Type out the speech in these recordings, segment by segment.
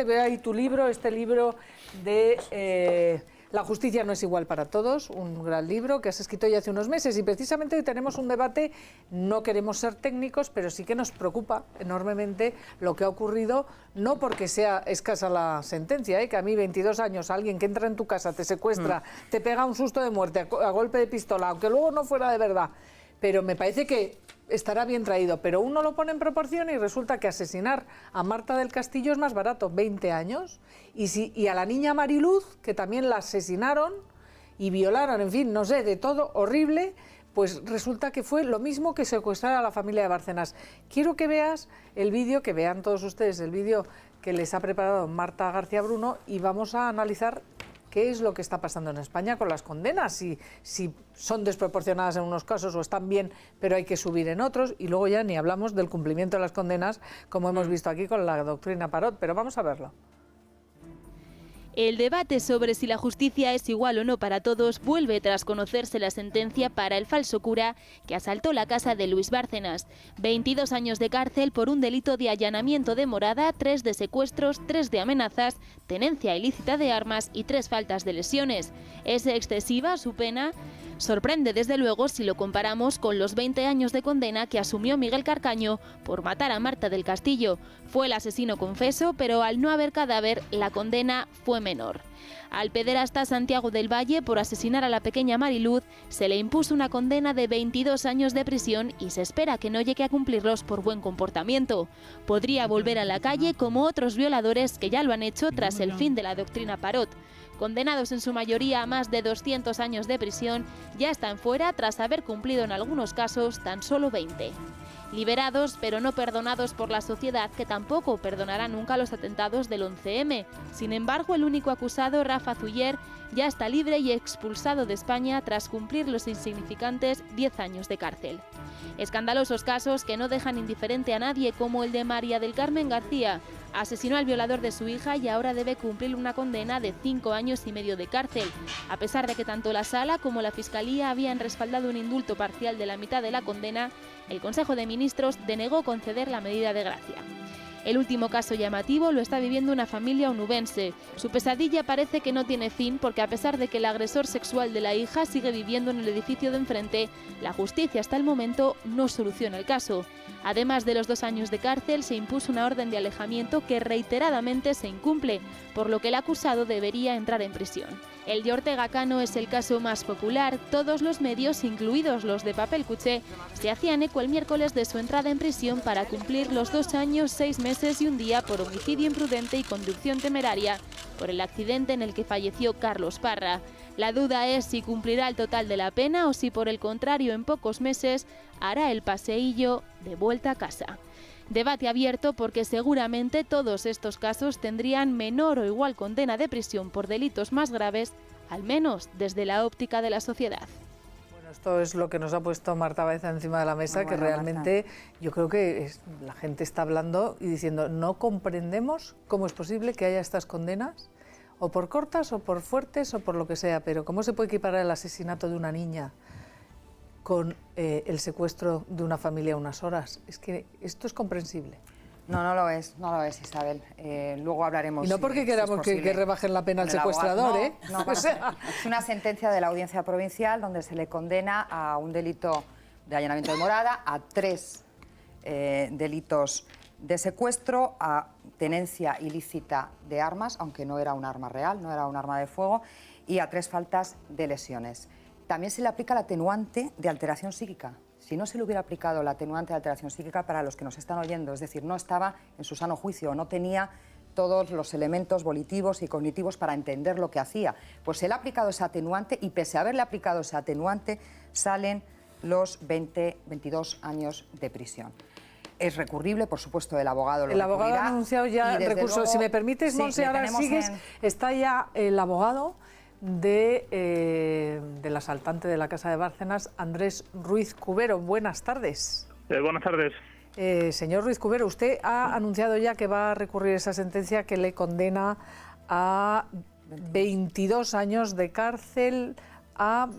Veo ahí tu libro, este libro de La justicia no es igual para todos, un gran libro que has escrito ya hace unos meses, y precisamente hoy tenemos un debate. No queremos ser técnicos, pero sí que nos preocupa enormemente lo que ha ocurrido, no porque sea escasa la sentencia, que a mí 22 años, alguien que entra en tu casa, te secuestra, te pega un susto de muerte a golpe de pistola, aunque luego no fuera de verdad, pero me parece que estará bien traído, pero uno lo pone en proporción y resulta que asesinar a Marta del Castillo es más barato, 20 años, y a la niña Mariluz, que también la asesinaron y violaron, en fin, no sé, de todo, horrible, pues resulta que fue lo mismo que secuestrar a la familia de Bárcenas. Quiero que veas el vídeo, que vean todos ustedes el vídeo que les ha preparado Marta García Bruno, y vamos a analizar qué es lo que está pasando en España con las condenas, si son desproporcionadas en unos casos o están bien, pero hay que subir en otros, y luego ya ni hablamos del cumplimiento de las condenas, como hemos visto aquí con la doctrina Parot, pero vamos a verlo. El debate sobre si la justicia es igual o no para todos vuelve tras conocerse la sentencia para el falso cura que asaltó la casa de Luis Bárcenas. 22 años de cárcel por un delito de allanamiento de morada, 3 de secuestros, 3 de amenazas, tenencia ilícita de armas y 3 faltas de lesiones. ¿Es excesiva su pena? Sorprende desde luego si lo comparamos con los 20 años de condena que asumió Miguel Carcaño por matar a Marta del Castillo. Fue el asesino confeso, pero al no haber cadáver, la condena fue menor. Al pederasta Santiago del Valle por asesinar a la pequeña Mariluz se le impuso una condena de 22 años de prisión y se espera que no llegue a cumplirlos por buen comportamiento. Podría volver a la calle como otros violadores que ya lo han hecho tras el fin de la doctrina Parot. Condenados en su mayoría a más de 200 años de prisión, ya están fuera tras haber cumplido en algunos casos tan solo 20. Liberados, pero no perdonados por la sociedad, que tampoco perdonará nunca los atentados del 11M. Sin embargo, el único acusado, Rafa Zuller, ya está libre y expulsado de España tras cumplir los insignificantes 10 años de cárcel. Escandalosos casos que no dejan indiferente a nadie, como el de María del Carmen García. Asesinó al violador de su hija y ahora debe cumplir una condena de 5 años y medio de cárcel, a pesar de que tanto la Sala como la Fiscalía habían respaldado un indulto parcial de la mitad de la condena. El Consejo de Ministros denegó conceder la medida de gracia. El último caso llamativo lo está viviendo una familia onubense. Su pesadilla parece que no tiene fin porque, a pesar de que el agresor sexual de la hija sigue viviendo en el edificio de enfrente, la justicia hasta el momento no soluciona el caso. Además de los 2 años de cárcel, se impuso una orden de alejamiento que reiteradamente se incumple, por lo que el acusado debería entrar en prisión. El de Ortega Cano es el caso más popular. Todos los medios, incluidos los de Papel Cuché, se hacían eco el miércoles de su entrada en prisión para cumplir los 2 años, 6 meses y un día por homicidio imprudente y conducción temeraria por el accidente en el que falleció Carlos Parra. La duda es si cumplirá el total de la pena o si, por el contrario, en pocos meses hará el paseillo de vuelta a casa. Debate abierto porque seguramente todos estos casos tendrían menor o igual condena de prisión por delitos más graves, al menos desde la óptica de la sociedad. Bueno, esto es lo que nos ha puesto Marta Baeza encima de la mesa, que realmente yo creo que la gente está hablando y diciendo, no comprendemos cómo es posible que haya estas condenas, o por cortas, o por fuertes, o por lo que sea, pero ¿cómo se puede equiparar el asesinato de una niña con el secuestro de una familia unas horas? Es que esto es comprensible. No, no lo es, Isabel. Luego hablaremos. Y no porque queramos que rebajen la pena al secuestrador, ¿eh? No, o sea, es una sentencia de la Audiencia Provincial donde se le condena a un delito de allanamiento de morada, a 3 delitos de secuestro, a tenencia ilícita de armas, aunque no era un arma real, no era un arma de fuego, y a 3 faltas de lesiones. También se le aplica la atenuante de alteración psíquica. Si no se le hubiera aplicado la atenuante de alteración psíquica, para los que nos están oyendo, es decir, no estaba en su sano juicio, no tenía todos los elementos volitivos y cognitivos para entender lo que hacía, pues se le ha aplicado esa atenuante y, pese a haberle aplicado esa atenuante, salen los 22 años de prisión. Es recurrible, por supuesto, el abogado lo recurrirá. El abogado ha anunciado ya el recurso. Luego, si me permites, Monse, ahora sigues. Está ya el abogado del asaltante de la casa de Bárcenas, Andrés Ruiz Cubero. Buenas tardes. Buenas tardes. Señor Ruiz Cubero, usted ha anunciado ya que va a recurrir esa sentencia que le condena a 22 años de cárcel.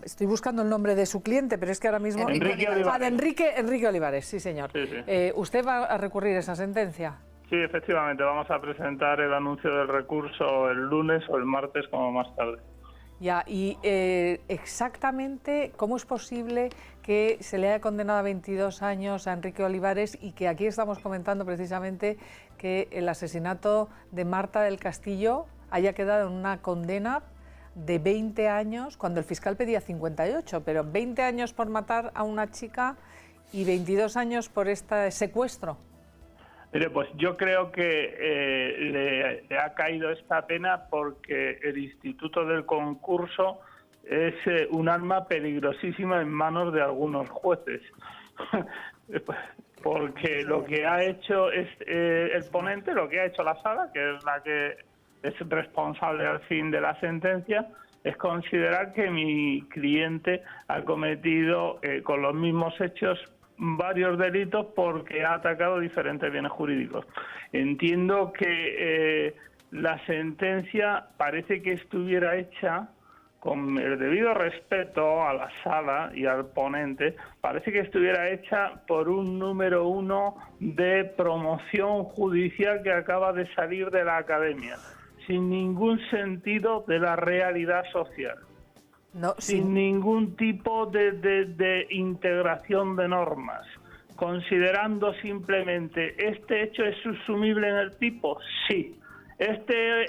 Estoy buscando el nombre de su cliente, pero es que ahora mismo... Enrique Olivares. Enrique Olivares, sí, señor. Sí, sí. ¿Usted va a recurrir esa sentencia? Sí, efectivamente, vamos a presentar el anuncio del recurso el lunes o el martes como más tarde. Ya, y exactamente cómo es posible que se le haya condenado a 22 años a Enrique Olivares y que aquí estamos comentando precisamente que el asesinato de Marta del Castillo haya quedado en una condena de 20 años, cuando el fiscal pedía 58, pero 20 años por matar a una chica y 22 años por este secuestro? Mire, pues yo creo que le ha caído esta pena porque el Instituto del Concurso es un arma peligrosísima en manos de algunos jueces. Porque lo que ha hecho es el ponente, lo que ha hecho la sala, que es la que es responsable al fin de la sentencia, es considerar que mi cliente ha cometido con los mismos hechos varios delitos porque ha atacado diferentes bienes jurídicos. Entiendo que la sentencia parece que estuviera hecha con el debido respeto a la sala y al ponente, parece que estuviera hecha por un número 1 de promoción judicial que acaba de salir de la academia, sin ningún sentido de la realidad social. No, sin ningún tipo de integración de normas, considerando simplemente ¿este hecho es subsumible en el tipo? Sí. ¿Este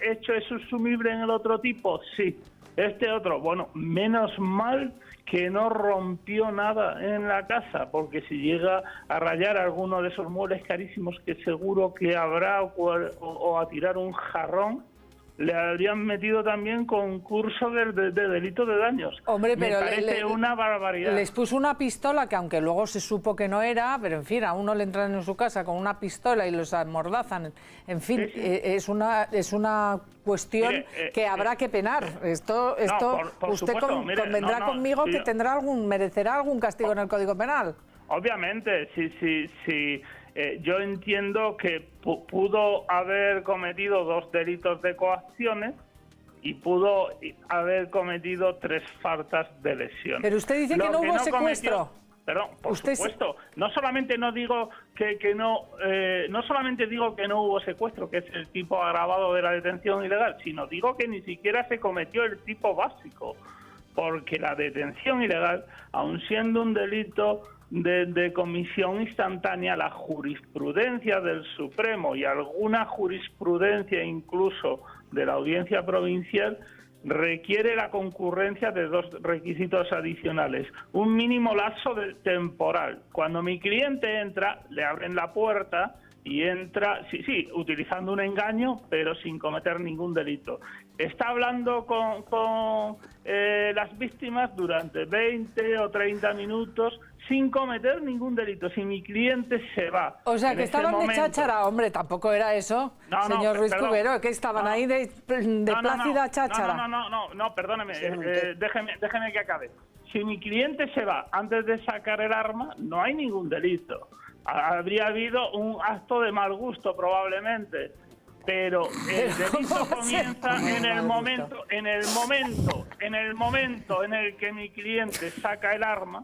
hecho es subsumible en el otro tipo? Sí. Este otro, bueno, menos mal que no rompió nada en la casa, porque si llega a rayar alguno de esos muebles carísimos que seguro que habrá o a tirar un jarrón, le habrían metido también concurso de delito de daños. Hombre, pero me parece una barbaridad. Les puso una pistola que, aunque luego se supo que no era, pero en fin, a uno le entran en su casa con una pistola y los amordazan. En fin, sí. Es una cuestión que habrá que penar. Esto por usted supuesto, mire, convendrá conmigo sí, que merecerá algún castigo en el Código Penal. Obviamente, sí. Yo entiendo que pudo haber cometido 2 delitos de coacciones y pudo haber cometido 3 faltas de lesión. Pero usted dice que no hubo secuestro. Perdón, por supuesto. No solamente no digo no solamente digo que no hubo secuestro, que es el tipo agravado de la detención ilegal, sino digo que ni siquiera se cometió el tipo básico, porque la detención ilegal, aun siendo un delito de comisión instantánea, la jurisprudencia del Supremo y alguna jurisprudencia incluso de la Audiencia Provincial requiere la concurrencia de 2 requisitos adicionales. Un mínimo lapso temporal. Cuando mi cliente entra, le abren la puerta y entra, sí, utilizando un engaño, pero sin cometer ningún delito. Está hablando con las víctimas durante 20 o 30 minutos sin cometer ningún delito. Si mi cliente se va... O sea, que estaban de cháchara, hombre, tampoco era eso, señor Ruiz Cubero, que estaban ahí de plácida cháchara. No, perdóneme, déjeme que acabe. Si mi cliente se va antes de sacar el arma, no hay ningún delito. Habría habido un acto de mal gusto probablemente, pero el delito comienza en el momento en el que mi cliente saca el arma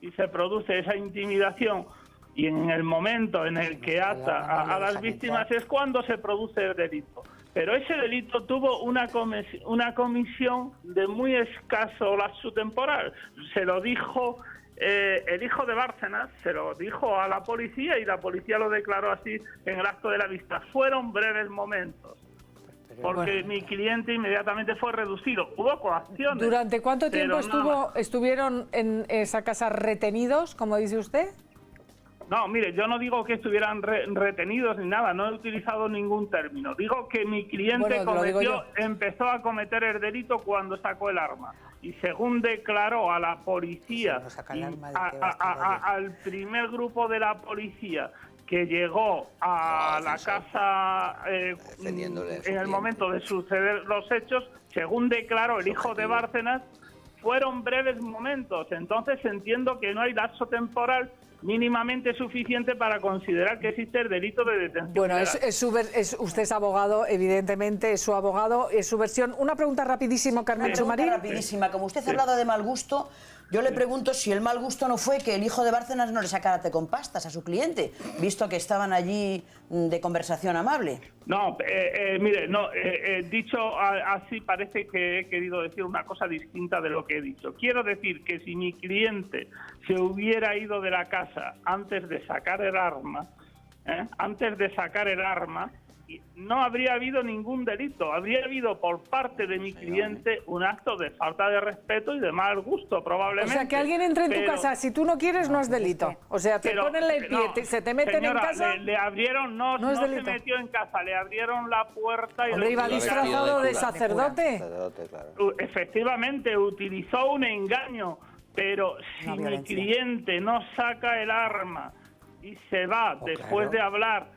y se produce esa intimidación, y en el momento en el que ata a las víctimas es cuando se produce el delito. Pero ese delito tuvo una comisión de muy escaso lapso temporal. Se lo dijo el hijo de Bárcenas, se lo dijo a la policía y la policía lo declaró así en el acto de la vista. Fueron breves momentos, porque mi cliente inmediatamente fue reducido. Hubo coacciones. ¿Durante cuánto tiempo estuvieron en esa casa retenidos, como dice usted? No, mire, yo no digo que estuvieran retenidos ni nada, no he utilizado ningún término. Digo que mi cliente empezó a cometer el delito cuando sacó el arma. Y según declaró a la policía, al primer grupo de la policía que llegó a la casa en el momento de suceder los hechos, según declaró el hijo de Bárcenas, fueron breves momentos. Entonces entiendo que no hay lapso temporal mínimamente suficiente para considerar que existe el delito de detención. Bueno, usted es abogado, evidentemente, es su abogado, es su versión. Una pregunta rapidísimo, Carmen Chumarín. Rapidísima. Como usted ha hablado de mal gusto, Yo le pregunto si el mal gusto no fue que el hijo de Bárcenas no le sacara té con pastas a su cliente, visto que estaban allí de conversación amable. No, mire, no, dicho así parece que he querido decir una cosa distinta de lo que he dicho. Quiero decir que si mi cliente se hubiera ido de la casa antes de sacar el arma, no habría habido ningún delito. Habría habido por parte de mi cliente un acto de falta de respeto y de mal gusto, probablemente. O sea, que alguien entre en tu casa, si tú no quieres, no es delito. O sea, te ponen el pie, se te meten en casa... Le abrieron, no se metió en casa, le abrieron la puerta y... Hombre, iba disfrazado de sacerdote. Efectivamente, utilizó un engaño, pero si mi cliente no saca el arma y se va después de hablar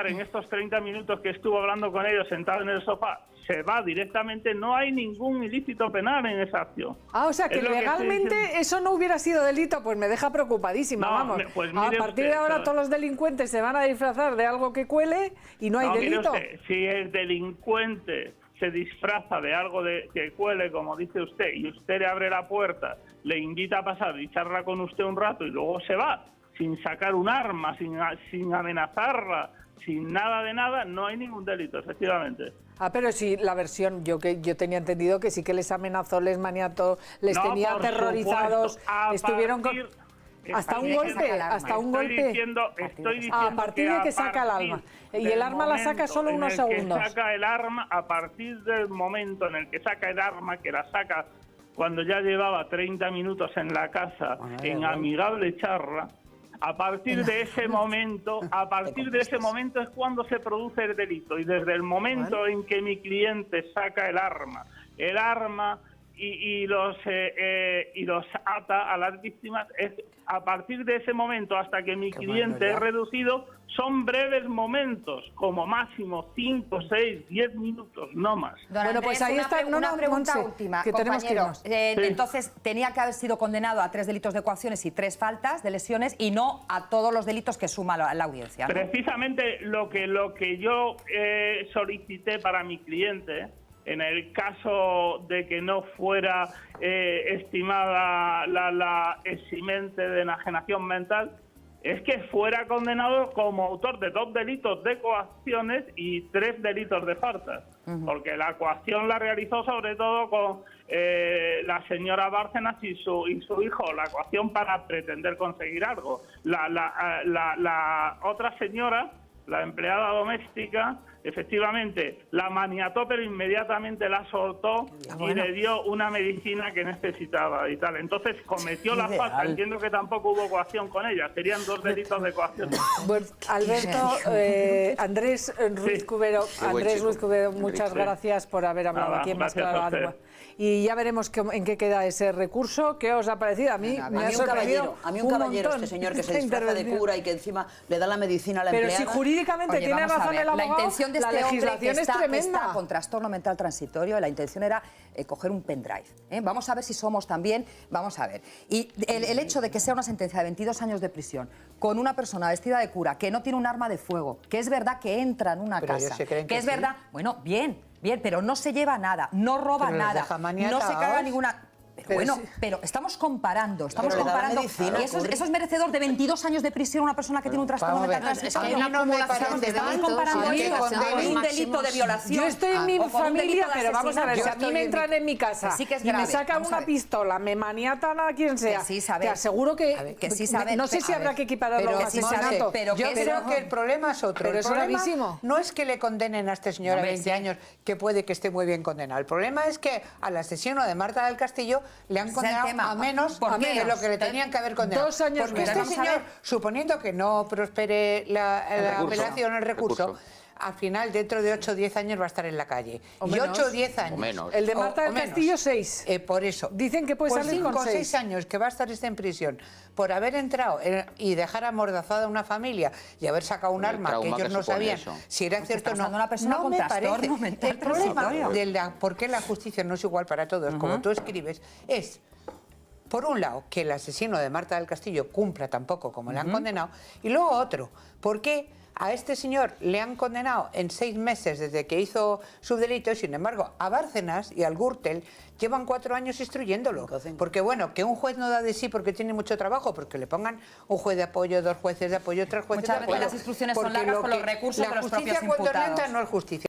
en estos 30 minutos que estuvo hablando con ellos sentado en el sofá, se va directamente, no hay ningún ilícito penal en esa acción. O sea, que legalmente eso no hubiera sido delito, pues me deja preocupadísima, vamos. Pues a partir de ahora todos los delincuentes se van a disfrazar de algo que cuele y no hay delito. Mire usted, si el delincuente se disfraza de algo que cuele, como dice usted, y usted le abre la puerta, le invita a pasar y charla con usted un rato y luego se va, sin sacar un arma, sin amenazarla, sin nada de nada, no hay ningún delito, efectivamente. Pero sí, la versión, yo tenía entendido que sí que les amenazó, les maniató, les tenía aterrorizados, estuvieron con... Hasta un golpe. Estoy diciendo a partir de que saca el arma. Y el arma la saca solo unos segundos. Saca el arma, a partir del momento en el que saca el arma, que la saca cuando ya llevaba 30 minutos en la casa, en amigable charla, a partir de ese momento es cuando se produce el delito. Y desde el momento en que mi cliente saca el arma y los ata a las víctimas, a partir de ese momento hasta que mi cliente es reducido, son breves momentos, como máximo 5, 6, 10 minutos, no más. Bueno, pues ahí está una pregunta última, que compañero. Entonces, tenía que haber sido condenado a 3 delitos de coacciones y 3 faltas de lesiones y no a todos los delitos que suma la audiencia, ¿no? Precisamente lo que yo solicité para mi cliente, en el caso de que no fuera estimada la eximente de enajenación mental, es que fuera condenado como autor de 2 delitos de coacciones y 3 delitos de faltas. Porque la coacción la realizó sobre todo con la señora Bárcenas y su hijo, la coacción para pretender conseguir algo. La otra señora, la empleada doméstica, efectivamente, la maniató, pero inmediatamente la soltó y le dio una medicina que necesitaba y tal. Entonces cometió la falta. Entiendo que tampoco hubo coacción con ella. Serían 2 delitos de coacción. Bueno, Alberto, Andrés Ruiz Cubero, muchas gracias por haber hablado aquí en Más Claro. Y ya veremos en qué queda ese recurso. ¿Qué os ha parecido? A mí me ha sorprendido. A mí un caballero, este señor que se disfraza de cura y que encima le da la medicina a la empleada. Pero si jurídicamente tiene razón el abogado, la intención de este hombre que está con trastorno mental transitorio, la intención era coger un pendrive. Vamos a ver si somos también, vamos a ver. Y el hecho de que sea una sentencia de 22 años de prisión con una persona vestida de cura que no tiene un arma de fuego, que es verdad que entra en una casa, que es verdad, bueno, bien, pero no se lleva nada, no roba nada, no se caga ninguna... Pero estamos comparando, y eso es merecedor de 22 años de prisión una persona que tiene un trastorno mental transitorio. Estamos comparando eso con un delito de violación. Yo estoy en mi familia, pero vamos a ver, si a mí me entran en mi casa y me sacan una pistola, me maniatan a quien sea, te aseguro que sí saben. No sé si habrá que equipararlo a asesinato. Yo creo que el problema es otro. Pero es gravísimo. No es que le condenen a este señor a 20 años, que puede que esté muy bien condenado. El problema es que al asesino de Marta del Castillo le han condenado a menos de lo que le tenían que haber condenado. 2 años porque este señor, suponiendo que no prospere la apelación, el recurso, al final, dentro de 8 o 10 años va a estar en la calle. Y 8 o 10 años. El de Marta del Castillo, 6. Por eso. Dicen que puede salir con 5 o 6 años que va a estar en prisión por haber entrado y dejar amordazada a una familia y haber sacado un arma que ellos no sabían si era cierto o no. No me parece. El problema de por qué la justicia no es igual para todos, como tú escribes, es... Por un lado, que el asesino de Marta del Castillo cumpla tampoco como le han condenado, y luego otro, ¿por qué A este señor le han condenado en 6 meses desde que hizo su delito, sin embargo, a Bárcenas y al Gürtel llevan 4 años instruyéndolo. Porque bueno, que un juez no da de sí porque tiene mucho trabajo, porque le pongan un juez de apoyo, 2 jueces de apoyo, 3 jueces de apoyo. Muchas veces las instrucciones son largas por los recursos de los propios imputados. La justicia cuando lenta no es justicia.